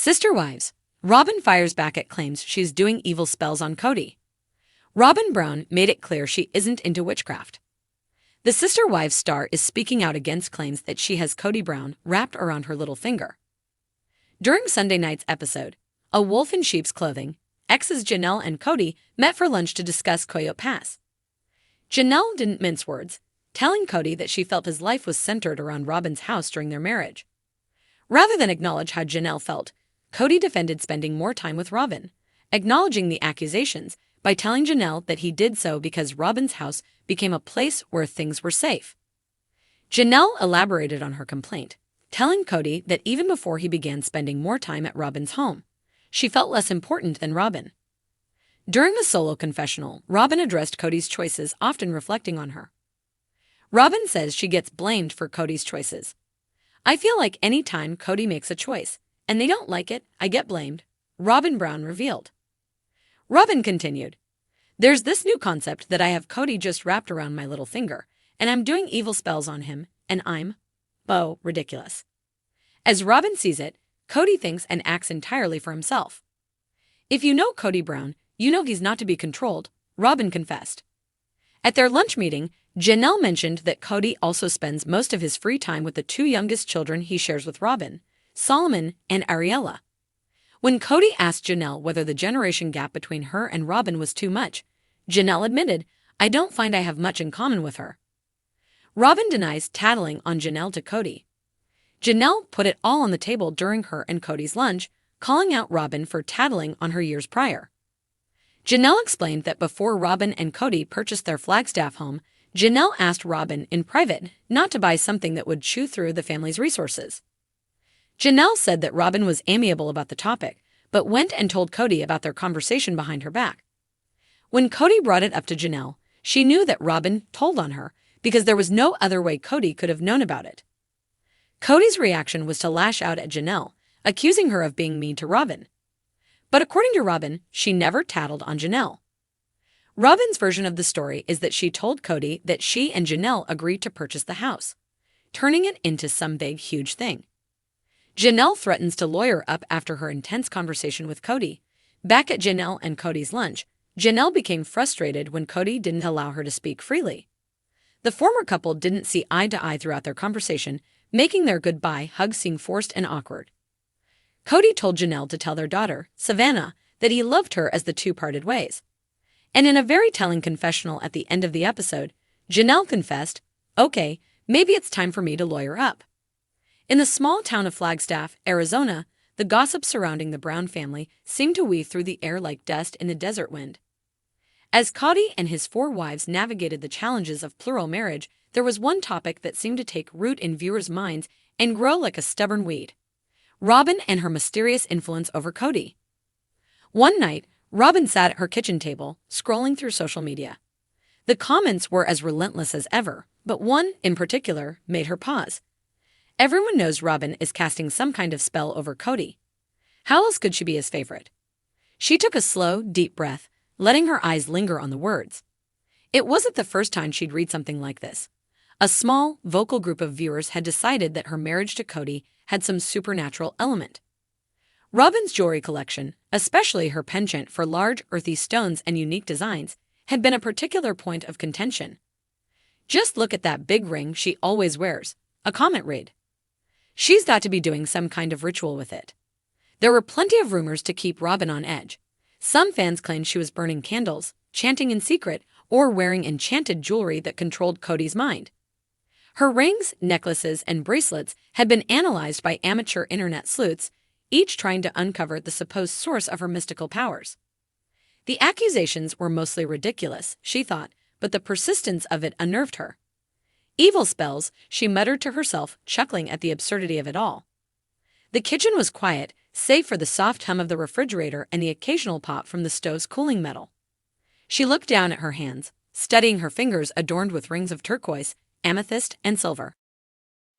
Sister wives. Robyn fires back at claims she's doing evil spells on Kody. Robyn Brown made it clear she isn't into witchcraft. The Sister Wives star is speaking out against claims that she has Kody Brown wrapped around her little finger. During Sunday night's episode, A Wolf in Sheep's Clothing, exes Janelle and Kody met for lunch to discuss Coyote Pass. Janelle didn't mince words, telling Kody that she felt his life was centered around Robyn's house during their marriage. Rather than acknowledge how Janelle felt, Kody defended spending more time with Robyn, acknowledging the accusations by telling Janelle that he did so because Robyn's house became a place where things were safe. Janelle elaborated on her complaint, telling Kody that even before he began spending more time at Robyn's home, she felt less important than Robyn. During a solo confessional, Robyn addressed Kody's choices, often reflecting on her. Robyn says she gets blamed for Kody's choices. "I feel like any time Kody makes a choice, and they don't like it, I get blamed," Robyn Brown revealed. Robyn continued, "There's this new concept that I have Kody just wrapped around my little finger, and I'm doing evil spells on him, and I'm ridiculous." As Robyn sees it, Kody thinks and acts entirely for himself. "If you know Kody Brown, you know he's not to be controlled," Robyn confessed. At their lunch meeting, Janelle mentioned that Kody also spends most of his free time with the two youngest children he shares with Robyn, Solomon and Ariella. When Kody asked Janelle whether the generation gap between her and Robyn was too much, Janelle admitted, "I don't find I have much in common with her." Robyn denies tattling on Janelle to Kody. Janelle put it all on the table during her and Kody's lunch, calling out Robyn for tattling on her years prior. Janelle explained that before Robyn and Kody purchased their Flagstaff home, Janelle asked Robyn in private not to buy something that would chew through the family's resources. Janelle said that Robyn was amiable about the topic, but went and told Kody about their conversation behind her back. When Kody brought it up to Janelle, she knew that Robyn told on her because there was no other way Kody could have known about it. Kody's reaction was to lash out at Janelle, accusing her of being mean to Robyn. But according to Robyn, she never tattled on Janelle. Robyn's version of the story is that she told Kody that she and Janelle agreed to purchase the house, turning it into some big, huge thing. Janelle threatens to lawyer up after her intense conversation with Kody. Back at Janelle and Kody's lunch, Janelle became frustrated when Kody didn't allow her to speak freely. The former couple didn't see eye to eye throughout their conversation, making their goodbye hug seem forced and awkward. Kody told Janelle to tell their daughter, Savannah, that he loved her as the two parted ways. And in a very telling confessional at the end of the episode, Janelle confessed, "Okay, maybe it's time for me to lawyer up." In the small town of Flagstaff, Arizona, the gossip surrounding the Brown family seemed to weave through the air like dust in the desert wind. As Kody and his 4 wives navigated the challenges of plural marriage, there was one topic that seemed to take root in viewers' minds and grow like a stubborn weed: Robyn and her mysterious influence over Kody. One night, Robyn sat at her kitchen table, scrolling through social media. The comments were as relentless as ever, but one, in particular, made her pause. Everyone knows Robyn is casting some kind of spell over Kody. How else could she be his favorite? She took a slow, deep breath, letting her eyes linger on the words. It wasn't the first time she'd read something like this. A small, vocal group of viewers had decided that her marriage to Kody had some supernatural element. Robyn's jewelry collection, especially her penchant for large, earthy stones and unique designs, had been a particular point of contention. "Just look at that big ring she always wears," a comment read. "She's got to be doing some kind of ritual with it." There were plenty of rumors to keep Robyn on edge. Some fans claimed she was burning candles, chanting in secret, or wearing enchanted jewelry that controlled Kody's mind. Her rings, necklaces, and bracelets had been analyzed by amateur internet sleuths, each trying to uncover the supposed source of her mystical powers. The accusations were mostly ridiculous, she thought, but the persistence of it unnerved her. "Evil spells," she muttered to herself, chuckling at the absurdity of it all. The kitchen was quiet, save for the soft hum of the refrigerator and the occasional pop from the stove's cooling metal. She looked down at her hands, studying her fingers adorned with rings of turquoise, amethyst, and silver.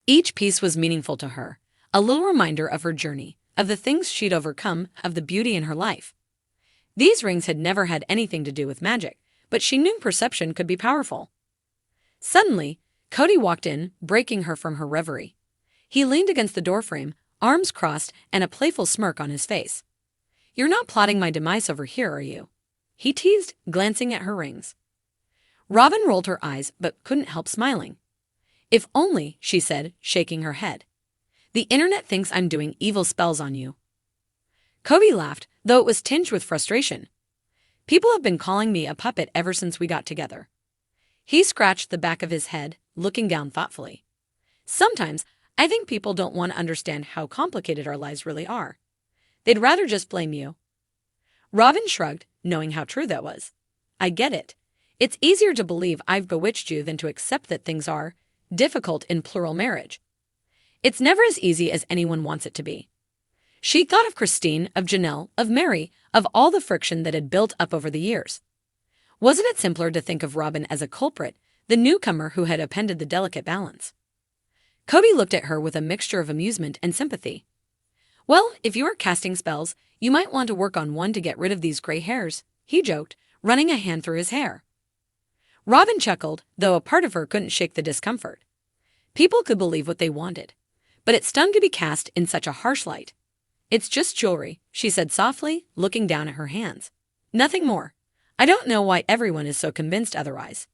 Each piece was meaningful to her, a little reminder of her journey, of the things she'd overcome, of the beauty in her life. These rings had never had anything to do with magic, but she knew perception could be powerful. Suddenly, Kody walked in, breaking her from her reverie. He leaned against the doorframe, arms crossed and a playful smirk on his face. "You're not plotting my demise over here, are you?" he teased, glancing at her rings. Robyn rolled her eyes but couldn't help smiling. "If only," she said, shaking her head. "The internet thinks I'm doing evil spells on you." Kody laughed, though it was tinged with frustration. "People have been calling me a puppet ever since we got together." He scratched the back of his head, looking down thoughtfully. "Sometimes I think people don't want to understand how complicated our lives really are. They'd rather just blame you." Robyn shrugged, knowing how true that was. "I get it. It's easier to believe I've bewitched you than to accept that things are difficult in plural marriage. It's never as easy as anyone wants it to be." She thought of Cristin, of Janelle, of Mary, of all the friction that had built up over the years. Wasn't it simpler to think of Robyn as a culprit, the newcomer who had upended the delicate balance? Kody looked at her with a mixture of amusement and sympathy. "Well, if you are casting spells, you might want to work on one to get rid of these gray hairs," he joked, running a hand through his hair. Robyn chuckled, though a part of her couldn't shake the discomfort. People could believe what they wanted, but it stung to be cast in such a harsh light. "It's just jewelry," she said softly, looking down at her hands. "Nothing more. I don't know why everyone is so convinced otherwise."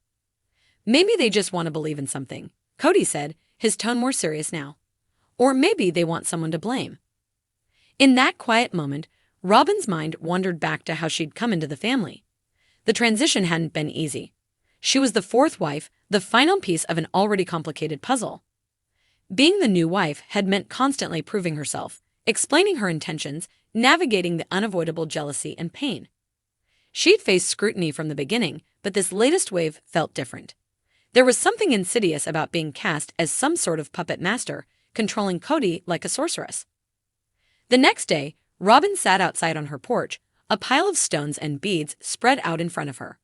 "Maybe they just want to believe in something," Kody said, his tone more serious now. "Or maybe they want someone to blame." In that quiet moment, Robyn's mind wandered back to how she'd come into the family. The transition hadn't been easy. She was the fourth wife, the final piece of an already complicated puzzle. Being the new wife had meant constantly proving herself, explaining her intentions, navigating the unavoidable jealousy and pain. She'd faced scrutiny from the beginning, but this latest wave felt different. There was something insidious about being cast as some sort of puppet master, controlling Kody like a sorceress. The next day, Robyn sat outside on her porch, a pile of stones and beads spread out in front of her.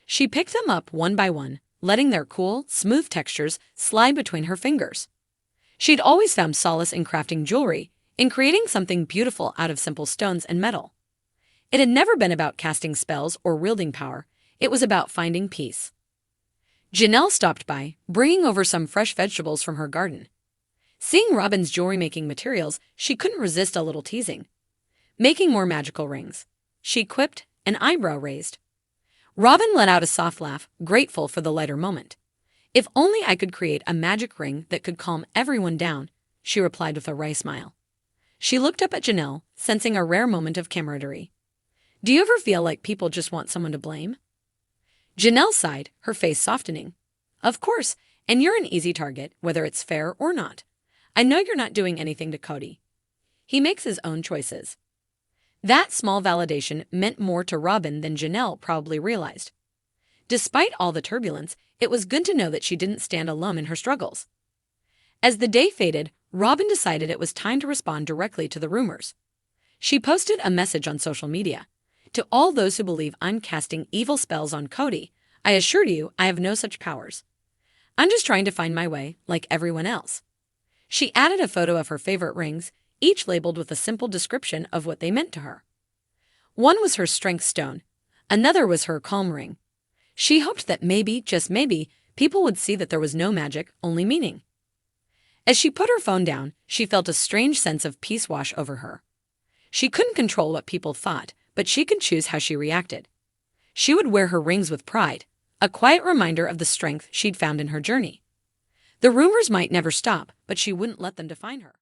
She picked them up one by one, letting their cool, smooth textures slide between her fingers. She'd always found solace in crafting jewelry, in creating something beautiful out of simple stones and metal. It had never been about casting spells or wielding power. It was about finding peace. Janelle stopped by, bringing over some fresh vegetables from her garden. Seeing Robyn's jewelry-making materials, she couldn't resist a little teasing. "Making more magical rings," she quipped, an eyebrow raised. Robyn let out a soft laugh, grateful for the lighter moment. "If only I could create a magic ring that could calm everyone down," she replied with a wry smile. She looked up at Janelle, sensing a rare moment of camaraderie. "Do you ever feel like people just want someone to blame?" Janelle sighed, her face softening. "Of course, and you're an easy target, whether it's fair or not. I know you're not doing anything to Kody. He makes his own choices." That small validation meant more to Robyn than Janelle probably realized. Despite all the turbulence, it was good to know that she didn't stand alone in her struggles. As the day faded, Robyn decided it was time to respond directly to the rumors. She posted a message on social media. "To all those who believe I'm casting evil spells on Kody, I assure you I have no such powers. I'm just trying to find my way, like everyone else." She added a photo of her favorite rings, each labeled with a simple description of what they meant to her. One was her strength stone. Another was her calm ring. She hoped that maybe, just maybe, people would see that there was no magic, only meaning. As she put her phone down, she felt a strange sense of peace wash over her. She couldn't control what people thought, but she could choose how she reacted. She would wear her rings with pride, a quiet reminder of the strength she'd found in her journey. The rumors might never stop, but she wouldn't let them define her.